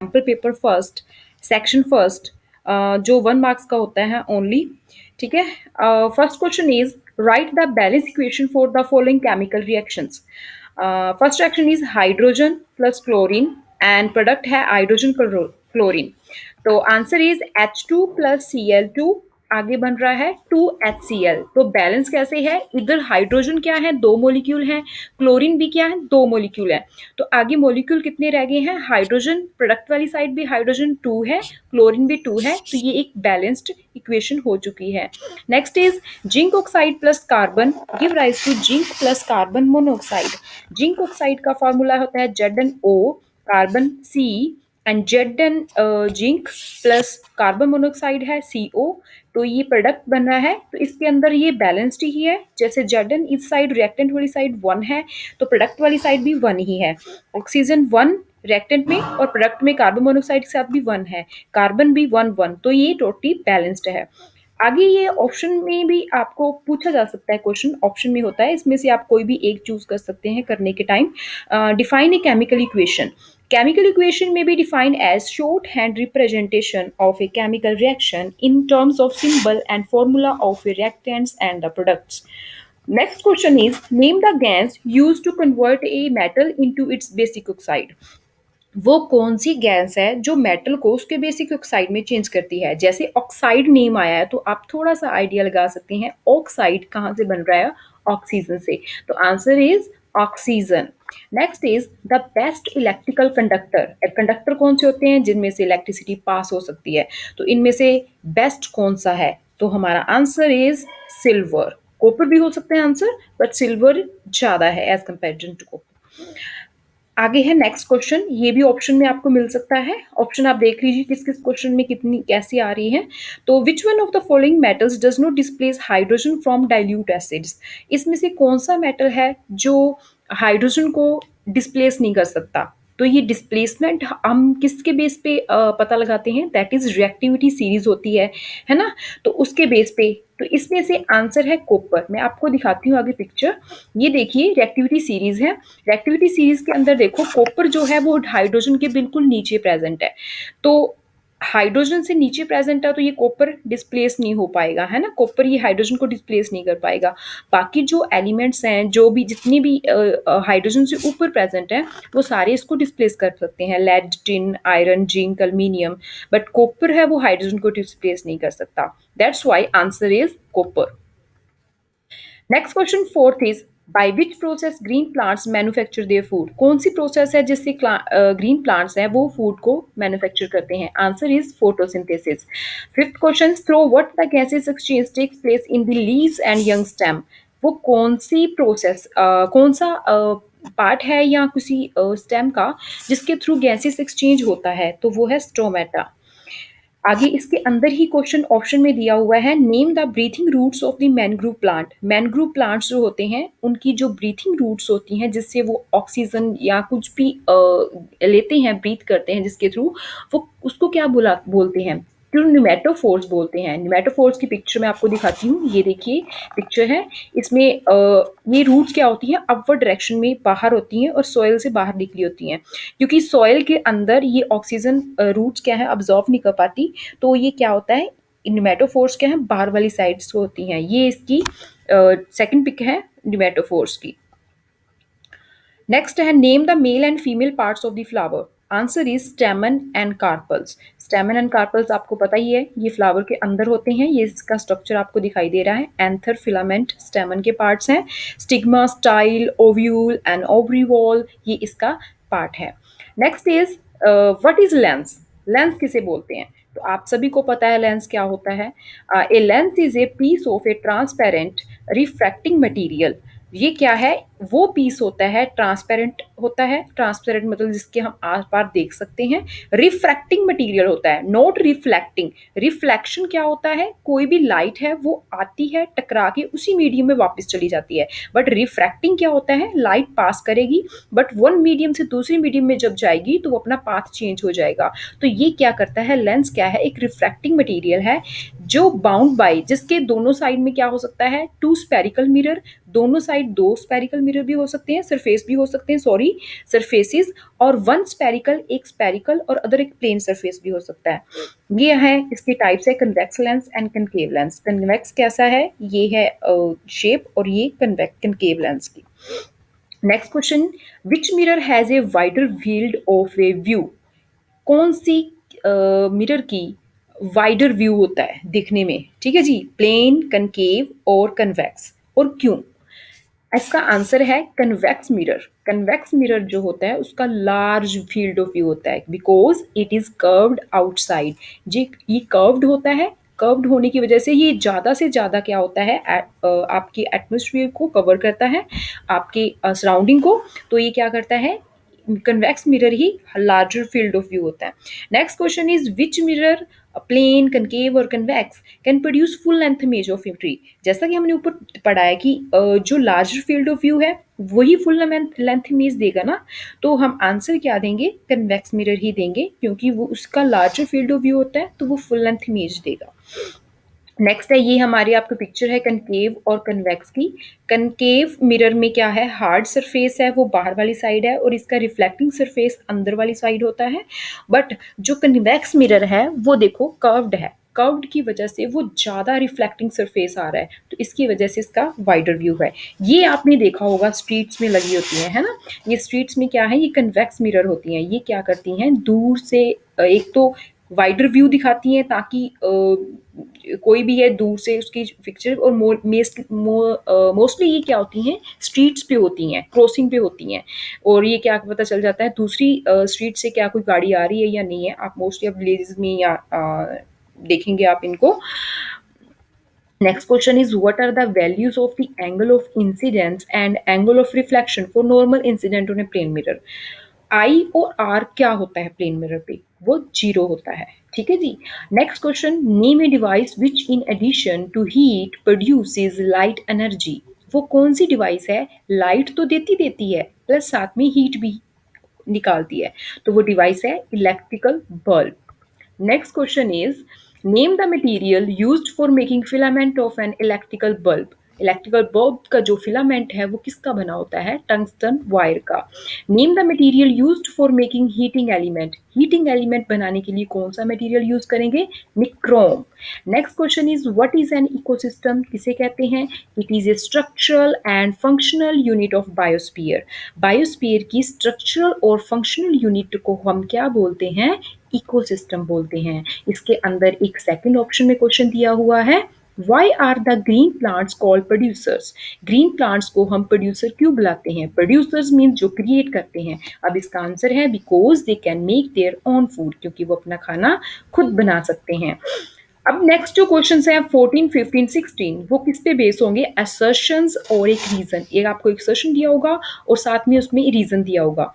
Sample paper first, section first, जो 1 marks का होता है ओनली। ठीक है। First question is right the balance equation for the following chemical reactions. First reaction is hydrogen plus chlorine and product है hydrogen chlorine. तो answer is H2 plus Cl2, आगे बन रहा है 2HCl। तो बैलेंस कैसे है, इधर हाइड्रोजन क्या है, 2 मॉलिक्यूल हैं, क्लोरीन भी क्या है, 2 मॉलिक्यूल है। तो आगे मॉलिक्यूल कितने रह गए हैं, हाइड्रोजन प्रोडक्ट वाली साइड भी हाइड्रोजन 2 है, क्लोरीन भी 2 है, तो ये एक बैलेंस्ड इक्वेशन हो चुकी है। Next is zinc oxide plus carbon give rise to zinc plus carbon monoxide. Zinc oxide का फॉर्मूला होता है ZnO, carbon C, and Zn zinc plus carbon monoxide है CO। तो ये प्रोडक्ट बन रहा है, तो इसके अंदर ये बैलेंस्ड ही है। जैसे Zn इस साइड रिएक्टेंट वाली साइड 1 है, तो प्रोडक्ट वाली साइड भी 1 ही है। ऑक्सीजन 1 रिएक्टेंट में और प्रोडक्ट में कार्बन मोनोऑक्साइड के साथ भी 1 है, कार्बन भी 1 1, तो ये टोटली बैलेंस्ड है। आगे ये ऑप्शन में भी आपको पूछा जा सकता है, क्वेश्चन ऑप्शन में होता है, इसमें से आप कोई भी एक चूज कर सकते हैं करने के time. Define a chemical equation. Chemical equation may be defined as shorthand representation of a chemical reaction in terms of symbol and formula of reactants and the products. Next question is name the gas used to convert a metal into its basic oxide. वो कौन सी gas है जो metal को उसके basic oxide में change करती है। जैसे ऑक्साइड नेम आया है तो आप थोड़ा सा आइडिया लगा सकते हैं ऑक्साइड कहाँ से बन रहा है, ऑक्सीजन से। तो answer is oxygen. Next is the best electrical conductor. Conductor कौन से होते हैं जिनमें से इलेक्ट्रिसिटी पास हो सकती है, तो इनमें से बेस्ट कौन सा है, तो हमारा आंसर इज सिल्वर। कॉपर भी हो सकते हैं आंसर, बट सिल्वर ज्यादा है एज कंपेरिजन टू कॉपर। आगे है नेक्स्ट क्वेश्चन, ये भी ऑप्शन में आपको मिल सकता है। ऑप्शन आप देख लीजिए किस किस क्वेश्चन में कितनी कैसी आ रही है। तो which one of the following metals does not displace hydrogen from dilute acids. इसमें से कौन सा मेटल है जो हाइड्रोजन को डिस्प्लेस नहीं कर सकता। तो ये डिस्प्लेसमेंट हम किसके बेस पे पता लगाते हैं, दैट इज रिएक्टिविटी सीरीज होती है ना। तो उसके बेस पे, तो इसमें से आंसर है कॉपर। मैं आपको दिखाती हूँ आगे पिक्चर। ये देखिए रिएक्टिविटी सीरीज है, रिएक्टिविटी सीरीज के अंदर देखो कॉपर जो है वो हाइड्रोजन के बिल्कुल नीचे प्रेजेंट है। तो हाइड्रोजन से नीचे प्रेजेंट है तो ये कॉपर डिस्प्लेस नहीं हो पाएगा, है ना। कॉपर ये हाइड्रोजन को डिस्प्लेस नहीं कर पाएगा। बाकी जो एलिमेंट्स हैं, जो भी जितनी भी हाइड्रोजन से ऊपर प्रेजेंट हैं, वो सारे इसको डिस्प्लेस कर सकते हैं, lead, tin, iron, zinc, aluminium. But copper है वो हाइड्रोजन को डिस्प्लेस नहीं कर सकता। That's why answer is copper. Next question fourth is by which process green plants manufacture their food. कौन सी प्रोसेस है जिससे ग्रीन प्लांट्स हैं वो फूड को मैन्युफैक्चर करते हैं। Answer is photosynthesis. Fifth question through what the gases exchange takes place in the leaves and young stem. वो कौन सी प्रोसेस, कौन सा पार्ट है या किसी स्टेम का जिसके थ्रू गैसेस एक्सचेंज होता है, तो वो है स्टोमेटा। आगे इसके अंदर ही क्वेश्चन ऑप्शन में दिया हुआ है name the breathing roots of the mangrove plant. Mangrove plants जो होते हैं उनकी जो ब्रीथिंग रूट्स होती हैं जिससे वो ऑक्सीजन या कुछ भी लेते हैं, ब्रीथ करते हैं जिसके थ्रू, वो उसको क्या बोलते हैं, तो न्यूमेटोफोर्स बोलते हैं। न्यूमेटोफोर्स की पिक्चर मैं आपको दिखाती हूँ, ये देखिए पिक्चर है। इसमें ये रूट्स क्या होती हैं, अपवर्ड डायरेक्शन में बाहर होती हैं और सॉइल से बाहर निकली होती हैं। क्योंकि सॉइल के अंदर ये ऑक्सीजन रूट्स क्या है अब्जॉर्ब नहीं कर पाती, तो ये क्या होता है, न्यूमेटोफोर्स क्या है बाहर वाली साइड से होती हैं। ये इसकी सेकंड पिक है न्यूमेटोफोर्स की। नेक्स्ट है name the male and female parts of the flower. Answer is स्टेमन and carpals. स्टेमन and carpals आपको पता ही है, ये फ्लावर के अंदर होते हैं। ये इसका स्ट्रक्चर आपको दिखाई दे रहा है। एंथर, फिलामेंट स्टेमन के पार्ट्स हैं। Stigma, style, ovule and ovary wall ये इसका पार्ट है। Next is what is lens. Lens किसे बोलते हैं, तो आप सभी को पता है लेंस क्या होता है। A lens is a piece of a transparent refracting material. ये क्या है, वो पीस होता है ट्रांसपेरेंट होता है। ट्रांसपेरेंट मतलब जिसके हम आर पार देख सकते हैं। रिफ्रैक्टिंग मटेरियल होता है, नॉट रिफ्लेक्टिंग। रिफ्लेक्शन क्या होता है, कोई भी लाइट है वो आती है टकरा के उसी मीडियम में वापस चली जाती है। बट रिफ्रैक्टिंग क्या होता है, लाइट पास करेगी बट वन मीडियम से दूसरे मीडियम में जब जाएगी तो वो अपना पाथ चेंज हो जाएगा। तो ये क्या करता है, लेंस क्या है, एक रिफ्रैक्टिंग मटीरियल है जो बाउंड बाय, जिसके दोनों साइड में क्या हो सकता है, टू स्पेरिकल मिरर, दोनों साइड दो स्पेरिकल मिरर मिरर भी हो सकते हैं, सरफेस भी हो सकते हैं, सॉरी सरफेसेस, और वन स्पेरिकल, एक स्पेरिकल और अदर एक प्लेन सरफेस भी हो सकता है। ये है इसकी टाइप्स है convex lens and concave lens. Convex कैसा है, ये है शेप, और ये कनकेव लेंस की। Next question, which mirror has a wider field of A view? कौन सी मिरर की वाइडर व्यू होता है देखने में, ठीक है जी, प्लेन, कनकेव और कन्वेक्स, और क्यों? इसका आंसर है कन्वेक्स मिरर। कन्वेक्स मिरर जो होता है उसका लार्ज फील्ड ऑफ व्यू होता है, because it is curved outside. जी, ये कर्व्ड होता है, कर्व्ड होने की वजह से ये ज़्यादा से ज़्यादा क्या होता है, आपके एटमोसफियर को कवर करता है, आपके सराउंडिंग को। तो ये क्या करता है, कन्वेक्स मिरर ही लार्जर फील्ड ऑफ व्यू होता है। Next question is which mirror, plane, concave और convex, can produce full length image of a tree? जैसा कि हमने ऊपर पढ़ा है कि जो लार्जर फील्ड ऑफ व्यू है वही फुल लेंथ इमेज देगा ना, तो हम आंसर क्या देंगे, कन्वेक्स मिरर ही देंगे, क्योंकि वो उसका लार्जर फील्ड ऑफ व्यू होता है तो वो फुल लेंथ इमेज देगा। नेक्स्ट है, ये हमारी आपको पिक्चर है कनकेव और कन्वेक्स की। कनकेव मिरर में क्या है, हार्ड सरफेस है, वो बाहर वाली साइड है, और इसका रिफ्लेक्टिंग सरफेस अंदर वाली साइड होता है। बट जो कन्वेक्स मिरर है वो देखो कर्व्ड है, कर्व्ड की वजह से वो ज़्यादा रिफ्लेक्टिंग सरफेस आ रहा है, तो इसकी वजह से इसका वाइडर व्यू है। ये आपने देखा होगा स्ट्रीट्स में लगी होती है ना, ये स्ट्रीट्स में क्या है, ये कन्वेक्स मिरर होती हैं। ये क्या करती हैं, दूर से एक तो वाइडर व्यू दिखाती हैं ताकि कोई भी है दूर से उसकी पिक्चर, और मोस्टली ये क्या होती हैं, स्ट्रीट्स पे होती हैं, क्रॉसिंग पे होती हैं, और ये क्या पता चल जाता है दूसरी स्ट्रीट से क्या कोई गाड़ी आ रही है या नहीं है। आप मोस्टली अब विलेजेस में या देखेंगे आप इनको। Next question is what are the values of the angle of incidence and angle of reflection for normal incident on a plane mirror? आई और आर क्या होता है प्लेन मिरर पे, वो जीरो होता है, ठीक है जी। Next question, name a device which in addition to heat produces light energy. वो कौन सी डिवाइस है, लाइट तो देती है प्लस साथ में हीट भी निकालती है, तो वो डिवाइस है electrical bulb. Next question is name the material used for making filament of an electrical bulb. Electrical bulb का जो फिलामेंट है वो किसका बना होता है, टंगस्टन वायर का। Name the material used for making heating element, heating element बनाने के लिए कौन सा मटेरियल यूज करेंगे, nichrome. Next question is what is an ecosystem, किसे कहते हैं, it is a structural and functional unit of biosphere. Biosphere की स्ट्रक्चरल और फंक्शनल यूनिट को हम क्या बोलते हैं, इकोसिस्टम बोलते हैं। इसके अंदर एक सेकंड ऑप्शन में क्वेश्चन दिया हुआ है, why are the green plants called producers. Green plants को हम प्रोड्यूसर क्यों बुलाते हैं, प्रोड्यूसर्स मीन जो क्रिएट करते हैं। अब इसका आंसर है because they can make their own food, क्योंकि वो अपना खाना खुद बना सकते हैं। अब नेक्स्ट जो क्वेश्चन है 14, 15, 16 वो किस पे बेस होंगे, असर्शंस और एक रीजन। एक आपको एक असर्शन दिया होगा और साथ में उसमें रीजन दिया होगा।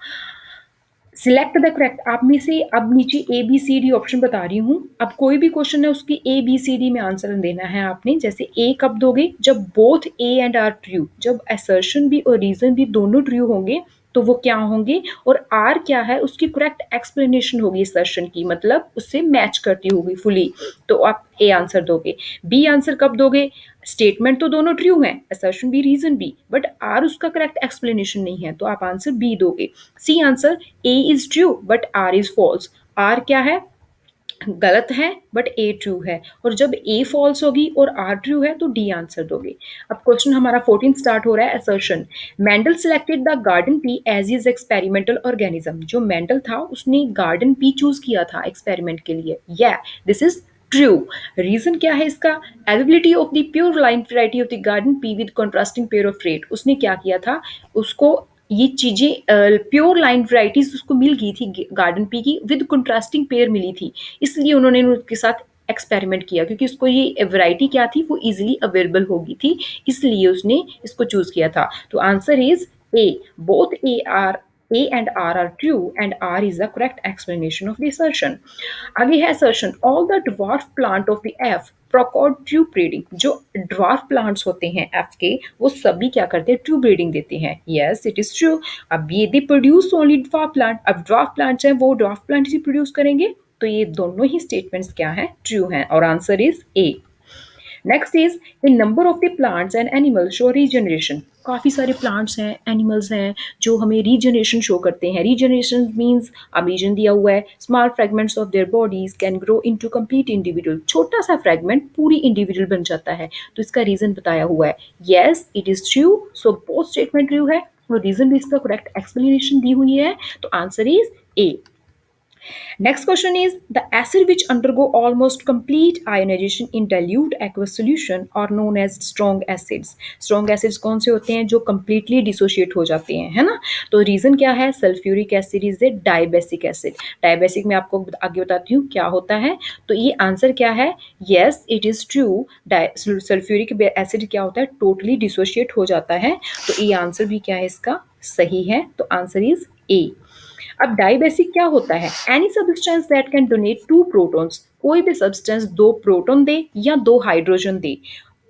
सिलेक्ट द करेक्ट, आप में से अब नीचे A B C D option बता रही हूँ। अब कोई भी क्वेश्चन है उसकी ए बी सी डी में आंसर देना है आपने। जैसे ए कब दोगे, जब both A and R true, जब असर्शन भी और रीजन भी दोनों ट्रू होंगे तो वो क्या होंगे, और आर क्या है उसकी करेक्ट एक्सप्लेनेशन होगी असर्शन की, मतलब उससे मैच करती होगी फुली, तो आप ए आंसर दोगे। बी आंसर कब दोगे, स्टेटमेंट तो दोनों ट्रू हैं, असर्शन भी रीजन भी, बट आर उसका करेक्ट एक्सप्लेनेशन नहीं है, तो आप आंसर बी दोगे। C answer, A is true but R is false. R क्या है, गलत है बट ए ट्रू है, और जब ए फॉल्स होगी और आर ट्रू है तो डी आंसर दोगे। अब क्वेश्चन हमारा 14 स्टार्ट हो रहा है, assertion. Mendel selected the garden pea as is experimental organism. जो मेंडल था उसने गार्डन पी चूज किया था एक्सपेरिमेंट के लिए, या दिस इज ट्रू। रीजन क्या है इसका, availability of the pure line variety of the garden P with contrasting pair of trait. उसने क्या किया था, उसको ये चीजें प्योर लाइन वैराइटीज उसको मिल गई थी गार्डन पी की, विद कंट्रास्टिंग पेयर मिली थी, इसलिए उन्होंने उसके साथ एक्सपेरिमेंट किया, क्योंकि उसको ये वैरायटी क्या थी, वो इजीली अवेलेबल होगी थी, इसलिए उसने इसको चूज किया था। तो answer is a, both A and R are true and R is the correct explanation of the assertion. आगे है assertion, all the dwarf plant of the F प्रॉकॉर्ड ट्रू ब्रीडिंग। जो ड्वार्फ प्लांट्स होते हैं F के, वो सभी क्या करते हैं, ट्रू ब्रीडिंग देते हैं। Yes it is true. अब ये they produce only dwarf plant, अब ड्वार्फ प्लांट्स हैं वो ड्वार्फ प्लांट ही प्रोड्यूस करेंगे, तो ये दोनों ही स्टेटमेंट्स क्या हैं, ट्रू हैं, और answer is a. Next is the number of the plants and animals show regeneration. काफ़ी सारे प्लांट्स हैं, एनिमल्स हैं जो हमें रीजनरेशन शो करते हैं। रीजनरेशन मीन्स अब रीजन दिया हुआ है, small fragments of their bodies can grow into complete individual, छोटा सा फ्रेगमेंट पूरी इंडिविजुअल बन जाता है। तो इसका रीजन बताया हुआ है। Yes it is true, so both statement true है और रीजन भी इसका करेक्ट एक्सप्लेनेशन दी हुई है। तो answer is a. Next question is the acid which undergo almost complete ionization in dilute aqueous solution are known as strong acids. Strong acids कौन से होते हैं जो completely dissociate हो जाते हैं, है ना? तो reason क्या है? Sulfuric acid is a dibasic acid. Dibasic मैं आपको आगे बताती हूँ क्या होता है। तो ये आंसर क्या है? Yes, it is true. Sulfuric acid क्या होता है? Totally dissociate हो जाता है। तो ये आंसर भी क्या है इसका? सही है। तो आंसर इज ए। अब डाइबेसिक क्या होता है? Any substance that can donate two protons, कोई भी सब्सटेंस दो प्रोटॉन दे या दो हाइड्रोजन दे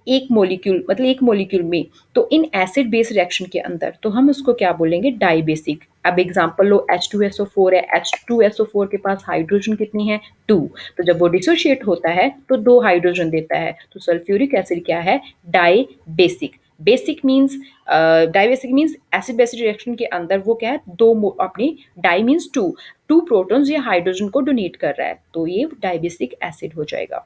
एक मॉलिक्यूल, मतलब एक मॉलिक्यूल में, तो इन एसिड बेस रिएक्शन के अंदर, तो हम उसको क्या बोलेंगे? डाइबेसिक। अब एग्जांपल लो, H2SO4 है, H2SO4 के पास हाइड्रोजन कितनी है? 2। तो जब वो डिसोशिएट होता है तो दो हाइड्रोजन देता है। तो सल्फ्यूरिक एसिड क्या है? Dibasic. Basic means dibasic means acid basic reaction के अंदर वो क्या है? दो अपनी, di means two, two protons या हाइड्रोजन को डोनेट कर रहा है, तो ये डाइबेसिक एसिड हो जाएगा।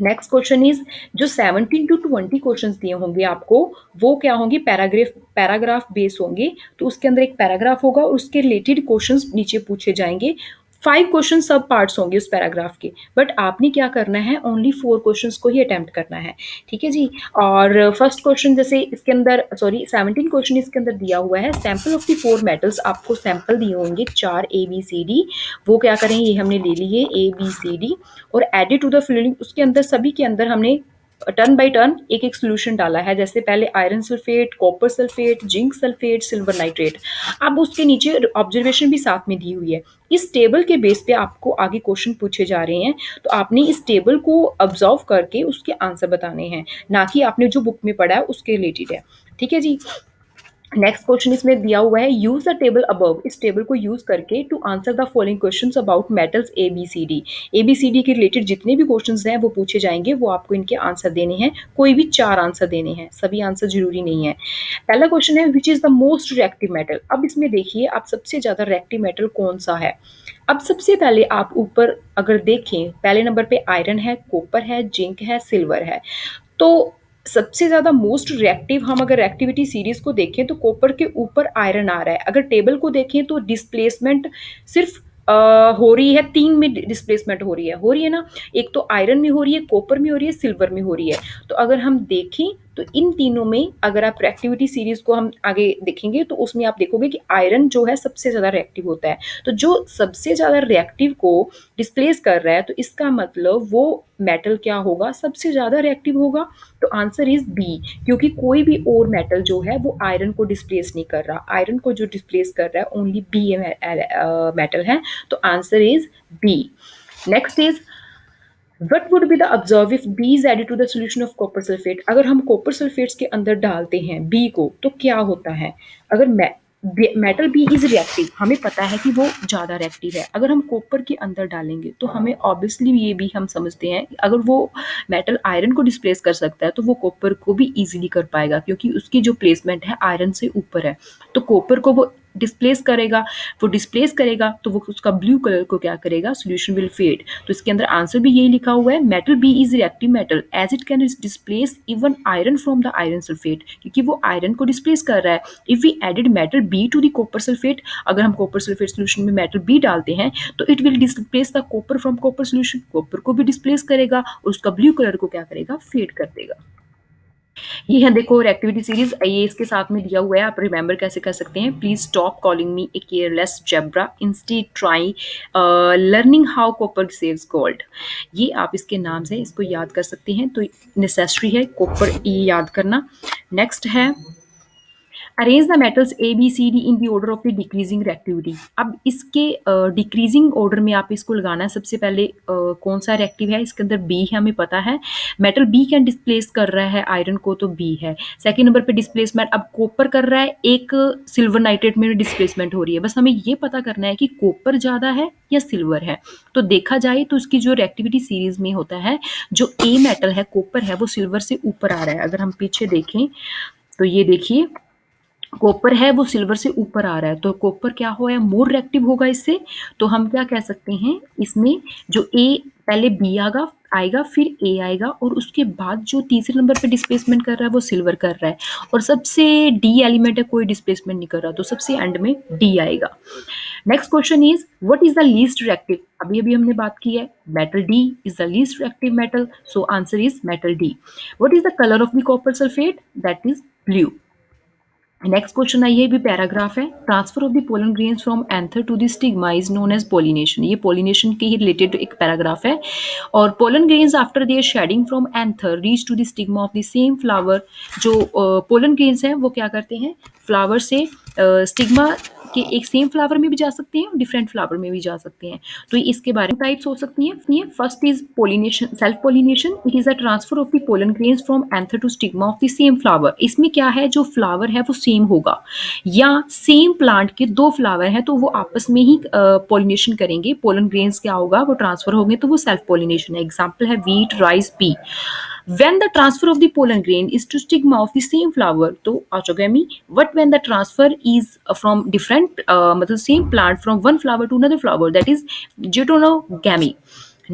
नेक्स्ट क्वेश्चन इज, जो 17 टू 20 क्वेश्चंस दिए होंगे आपको, वो क्या होंगे? पैराग्राफ बेस होंगे। तो उसके अंदर एक पैराग्राफ होगा और उसके रिलेटेड क्वेश्चंस नीचे पूछे जाएंगे। 5 क्वेश्चन सब पार्ट्स होंगे उस पैराग्राफ के, बट आपने क्या करना है? ओनली 4 क्वेश्चंस को ही अटेम्प्ट करना है, ठीक है जी। और फर्स्ट क्वेश्चन जैसे इसके अंदर, सॉरी 17 क्वेश्चन इसके अंदर दिया हुआ है। सैंपल ऑफ द 4 मेटल्स, आपको सैंपल दिए होंगे 4 ABCD, वो क्या करें? ये हमने ले लिए ABCD और एडिड टू द फिलिंग, उसके अंदर सभी के अंदर हमने टर्न बाय टर्न एक एक सोल्यूशन डाला है। जैसे पहले iron sulphate, copper sulphate, zinc sulphate, silver nitrate. अब उसके नीचे ऑब्जर्वेशन भी साथ में दी हुई है। इस टेबल के बेस पे आपको आगे क्वेश्चन पूछे जा रहे हैं, तो आपने इस टेबल को ऑब्जर्व करके उसके आंसर बताने हैं, ना कि आपने जो बुक में पढ़ा है उसके रिलेटेड है, ठीक है जी। नेक्स्ट क्वेश्चन इसमें दिया हुआ है, यूज द टेबल अबव, इस टेबल को यूज करके to answer the following questions about metals ABCD। ABCD के रिलेटेड जितने भी क्वेश्चंस हैं वो पूछे जाएंगे, वो आपको इनके आंसर देने हैं। कोई भी 4 आंसर देने हैं, सभी आंसर जरूरी नहीं है। पहला क्वेश्चन है, which is the most reactive metal. अब इसमें देखिए, आप सबसे ज्यादा रिएक्टिव मेटल कौन सा है। अब सबसे पहले आप ऊपर अगर देखें, पहले नंबर पे आयरन है, कॉपर है, जिंक है, सिल्वर है। तो सबसे ज्यादा मोस्ट रिएक्टिव, हम अगर रिएक्टिविटी सीरीज को देखें तो कॉपर के ऊपर आयरन आ रहा है। अगर टेबल को देखें तो डिस्प्लेसमेंट सिर्फ हो रही है, 3 में डिस्प्लेसमेंट हो रही है ना। एक तो आयरन में हो रही है, कॉपर में हो रही है, सिल्वर में हो रही है। तो अगर हम देखें तो इन तीनों में अगर आप रिएक्टिविटी सीरीज को हम आगे देखेंगे तो उसमें आप देखोगे कि आयरन जो है सबसे ज्यादा रिएक्टिव होता है। तो जो सबसे ज्यादा रिएक्टिव को डिस्प्लेस कर रहा है, तो इसका मतलब वो मेटल क्या होगा? सबसे ज्यादा रिएक्टिव होगा। तो आंसर इज बी, क्योंकि कोई भी और मेटल जो है वो आयरन को डिस्प्लेस नहीं कर रहा। आयरन को जो डिस्प्लेस कर रहा है ओनली बी मेटल है। तो answer is B. Next is, what would be the observe if B is added to the solution of copper sulphate. अगर हम कॉपर सल्फेट्स के अंदर डालते हैं बी को, तो क्या होता है? अगर मेटल बी इज रिएक्टिव, हमें पता है कि वो ज़्यादा रिएक्टिव है। अगर हम कॉपर के अंदर डालेंगे तो हमें ऑब्वियसली ये भी हम समझते हैं कि अगर वो मेटल आयरन को डिस्प्लेस कर सकता है तो वो कॉपर को भी इजीली कर पाएगा, क्योंकि उसकी जो प्लेसमेंट है आयरन से ऊपर है। तो कॉपर को वो डिस्प्लेस करेगा तो वो उसका ब्लू कलर को क्या करेगा? Solution will fade. तो इसके अंदर आंसर भी यही लिखा हुआ है, metal B is reactive metal as it can displace even iron from the iron sulphate, क्योंकि वो आयरन को डिस्प्लेस कर रहा है। If we added metal B to the copper sulphate, अगर हम कॉपर सल्फेट सोल्यूशन में मेटल बी डालते हैं तो it will displace the copper from copper solution, copper को भी डिस्प्लेस करेगा और उसका ब्लू कलर को क्या करेगा? फेड कर देगा। ये है देखो एक्टिविटी सीरीज, ये इसके साथ में दिया हुआ है, आप रिमेंबर कैसे कर सकते हैं। Please stop calling me a careless zebra, instead try learning how copper saves gold. ये आप इसके नाम से इसको याद कर सकते हैं, तो नेसेसरी है कॉपर ये याद करना। नेक्स्ट है, arrange the metals ABCD in the order of the decreasing reactivity. अब इसके डिक्रीजिंग ऑर्डर में आप इसको लगाना है। सबसे पहले कौन सा रिएक्टिव है? इसके अंदर बी है, हमें पता है मेटल बी कैन डिस्प्लेस कर रहा है आयरन को, तो बी है। सेकेंड नंबर पे डिस्प्लेसमेंट अब कॉपर कर रहा है, एक सिल्वर नाइट्रेट में डिस्प्लेसमेंट हो रही है। बस हमें ये पता करना है कि कॉपर ज़्यादा है या सिल्वर है। तो देखा जाए तो उसकी जो रिएक्टिविटी सीरीज में होता है, जो ए मेटल है कॉपर है वो सिल्वर से ऊपर आ रहा है। अगर हम पीछे देखें तो ये देखिए कॉपर है वो सिल्वर से ऊपर आ रहा है, तो कॉपर क्या हो है, मोर रिएक्टिव होगा इससे। तो हम क्या कह सकते हैं इसमें, जो ए पहले बी आएगा आएगा फिर ए आएगा, और उसके बाद जो तीसरे नंबर पे डिस्प्लेसमेंट कर रहा है वो सिल्वर कर रहा है, और सबसे डी एलिमेंट है, कोई डिस्प्लेसमेंट नहीं कर रहा, तो सबसे एंड में डी आएगा। Next question is what is the least reactive, अभी अभी हमने बात की है, metal D is the least reactive metal, so answer is metal D. What is the colour of the copper sulphate, that is blue. Next question है, ये भी paragraph है, transfer of the pollen grains from anther to the stigma is known as pollination, ये pollination के ही related एक paragraph है। और pollen grains after their shedding from anther reach to the stigma of the same flower, जो pollen grains हैं वो क्या करते हैं, फ्लावर से स्टिग्मा के एक सेम फ्लावर में भी जा सकते हैं और डिफरेंट फ्लावर में भी जा सकते हैं। तो इसके बारे में टाइप्स हो सकती हैं। First is pollination, self pollination, it is a transfer of the pollen grains from anther to stigma of the same flower. इसमें क्या है, जो फ्लावर है वो सेम होगा, या सेम प्लांट के दो फ्लावर हैं तो वो आपस में ही पोलिनेशन करेंगे, पोलन ग्रेन्स क्या होगा वो ट्रांसफर होंगे, तो वो सेल्फ पोलिनेशन है। एग्जाम्पल है wheat, rice, P. When the transfer of the pollen grain is to stigma of the same flower, तो autogamy. But when the transfer is from different, मतलब same plant from one flower to another flower, that is deuterogamy.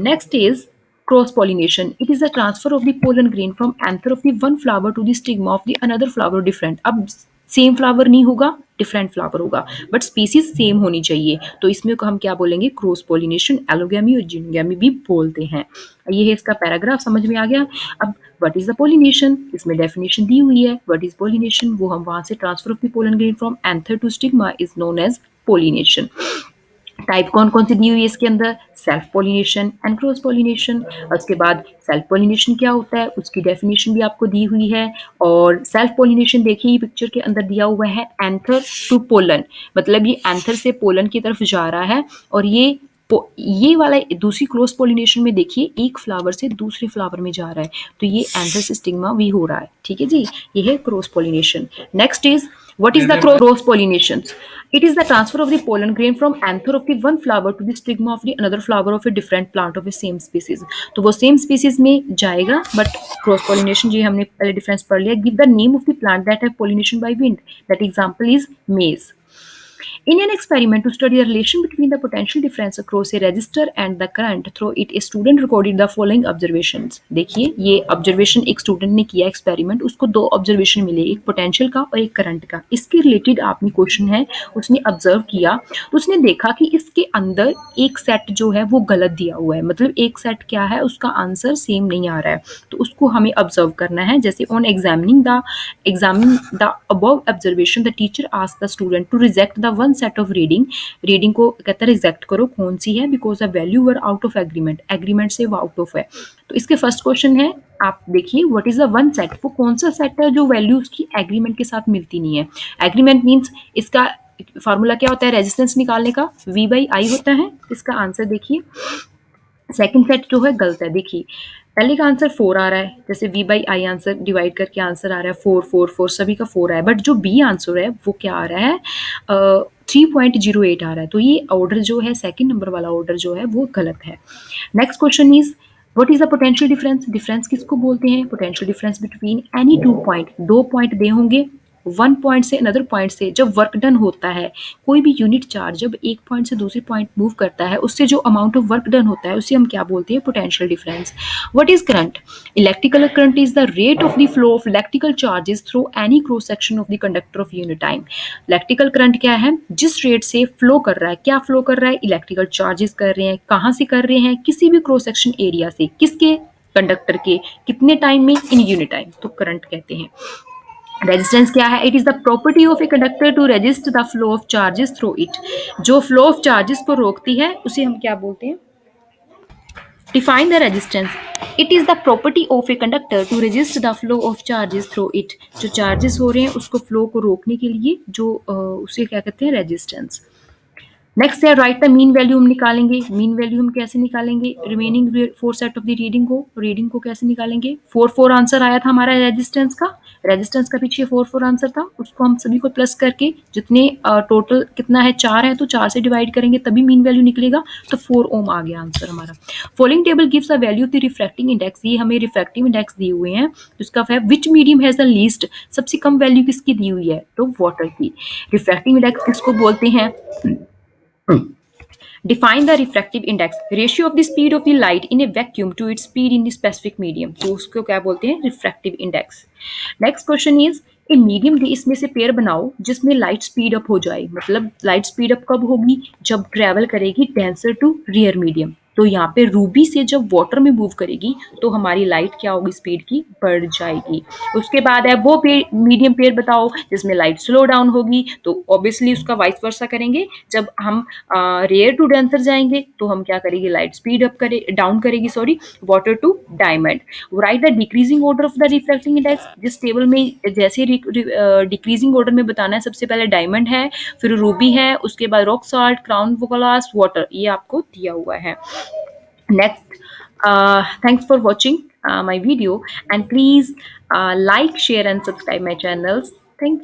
Next is cross pollination. It is the transfer of the pollen grain from anther of the one flower to the stigma of the another flower different. अब same flower नहीं होगा, different flower होगा, but species same होनी चाहिए, तो इसमें को हम क्या बोलेंगे, क्रॉस पोलिनेशन, एलोगैमी और जिनोगैमी भी बोलते हैं। ये है इसका पैराग्राफ, समझ में आ गया। अब व्हाट इज द पोलिनेशन, इसमें डेफिनेशन दी हुई है, व्हाट इज पोलिनेशन, वो हम वहां से, transfer of the pollen grain from anther to stigma is known as pollination. Type कौन कौन सी दी हुई है इसके अंदर, self pollination and cross pollination. उसके बाद सेल्फ पोलिनेशन क्या होता है उसकी डेफिनेशन भी आपको दी हुई है, और सेल्फ पोलिनेशन देखिए पिक्चर के अंदर दिया हुआ है, एंथर टू पोलन, मतलब ये एंथर से पोलन की तरफ जा रहा है, और ये वाला दूसरी क्रॉस पोलिनेशन में देखिए एक फ्लावर से दूसरे फ्लावर में जा रहा है, तो ये एंथर से स्टिग्मा भी हो रहा है, ठीक है जी, ये है cross pollination. Next is what is the cross pollination, it is the transfer of the pollen grain from anther of the one flower to the stigma of the another flower of a different plant of the same species, तो वो same species में जाएगा, but cross pollination जी हमने पहले difference पढ़ लिया। Give the name of the plant that have pollination by wind, that example is मेज। In an experiment to study the relation between the potential difference across a resistor and the current through it, a student recorded the following observations। देखिए ये observation एक student ने किया experiment, उसको दो observation मिले, एक पोटेंशियल का और एक करंट का। इसके रिलेटेड आपने क्वेश्चन है, उसने ऑब्जर्व किया तो उसने देखा कि इसके अंदर एक सेट जो है वो गलत दिया हुआ है, मतलब एक सेट क्या है उसका आंसर सेम नहीं आ रहा है, तो उसको हमें ऑब्जर्व करना है। जैसे on examine the above observation the teacher asked the student to reject the one set of reading को कहता है रिजेक्ट करो, कौन सी है, because the value were out of agreement से वो आउट ऑफ है। तो इसके फर्स्ट क्वेश्चन है, आप देखिए what is the one set, वो कौन सा सेट है जो वैल्यू उसकी एग्रीमेंट के साथ मिलती नहीं है। एग्रीमेंट मीन्स इसका फार्मूला क्या होता है, रेजिस्टेंस निकालने का V बाई आई होता है। इसका आंसर देखिए सेकंड सेट जो है गलत है, देखिए पहले का आंसर 4 आ रहा है, जैसे V by I answer divide करके आंसर आ रहा है 4 4 4, सभी का 4 आया, बट जो बी आंसर है वो क्या आ रहा है 3.08 आ रहा है, तो ये ऑर्डर जो है सेकंड नंबर वाला ऑर्डर जो है वो गलत है। Next question is what is the potential difference, difference किसको बोलते हैं, potential difference between any two point, दो पॉइंट दे होंगे, वन पॉइंट से अनदर पॉइंट से जब वर्क डन होता है, कोई भी यूनिट चार्ज जब एक पॉइंट से दूसरे पॉइंट मूव करता है, उससे जो अमाउंट ऑफ वर्क डन होता है उसे हम क्या बोलते हैं, potential difference. What is current, electrical current is the rate of the flow of electrical charges through any cross section of the conductor of unit time. Electrical current क्या है, जिस रेट से फ्लो कर रहा है, क्या फ्लो कर रहा है, इलेक्ट्रिकल चार्जेस कर रहे हैं, कहाँ से कर रहे हैं, किसी भी क्रॉस सेक्शन एरिया से, किसके, कंडक्टर के, कितने टाइम में, इन यूनिट टाइम, तो करंट कहते हैं। रेजिस्टेंस क्या है, it is the property of a conductor to resist the flow of charges through it, जो फ्लो ऑफ चार्जेस को रोकती है उसे हम क्या बोलते हैं, define the resistance, it is the property of a conductor to resist the flow of charges through it, जो चार्जेस हो रहे हैं उसको फ्लो को रोकने के लिए जो उसे क्या कहते हैं, रेजिस्टेंस। नेक्स्ट है राइट द मीन वैल्यू। हम निकालेंगे मीन वैल्यू। हम कैसे निकालेंगे? Remaining four set of the reading को कैसे निकालेंगे? 4 4 आंसर आया था हमारा रेजिस्टेंस का पीछे 4 4 आंसर था, उसको हम सभी को प्लस करके जितने टोटल कितना है 4 है तो 4 से डिवाइड करेंगे तभी मीन वैल्यू निकलेगा, तो 4 ओम आ गया आंसर हमारा। Following table gives the value of the refracting index. ये हमें रिफ्रैक्टिव इंडेक्स दिए हुए हैं, उसका है विच मीडियम हैज द लीस्ट। सबसे कम वैल्यू किसकी दी हुई है? तो वाटर की। रिफ्रैक्टिव इंडेक्स किसको बोलते हैं? Define the refractive index, ratio of the speed of the light in a vacuum to its speed in the specific medium। तो उसको क्या बोलते हैं? Refractive index. Next question is a medium दी, इसमें से पेयर बनाओ जिसमें लाइट स्पीड अप हो जाए। मतलब लाइट स्पीड अप कब होगी? जब ट्रेवल करेगी डेंसर टू रियर मीडियम। तो यहाँ पे रूबी से जब वाटर में मूव करेगी तो हमारी लाइट क्या होगी? स्पीड की बढ़ जाएगी। उसके बाद है वो मीडियम पेयर बताओ जिसमें लाइट स्लो डाउन होगी, तो ऑब्वियसली उसका वाइस वर्सा करेंगे। जब हम रेयर टू डेंसर जाएंगे तो हम क्या करेंगे? लाइट स्पीड अप करे डाउन करेगी, sorry, water to diamond. Right the decreasing order of the refracting index. जिस टेबल में जैसे डिक्रीजिंग ऑर्डर में बताना है, सबसे पहले डायमंड है, फिर रूबी है, उसके बाद rock salt, crown glass, water, ये आपको दिया हुआ है। Next, thanks for watching my video, and please like, share and subscribe my channels. Thank you.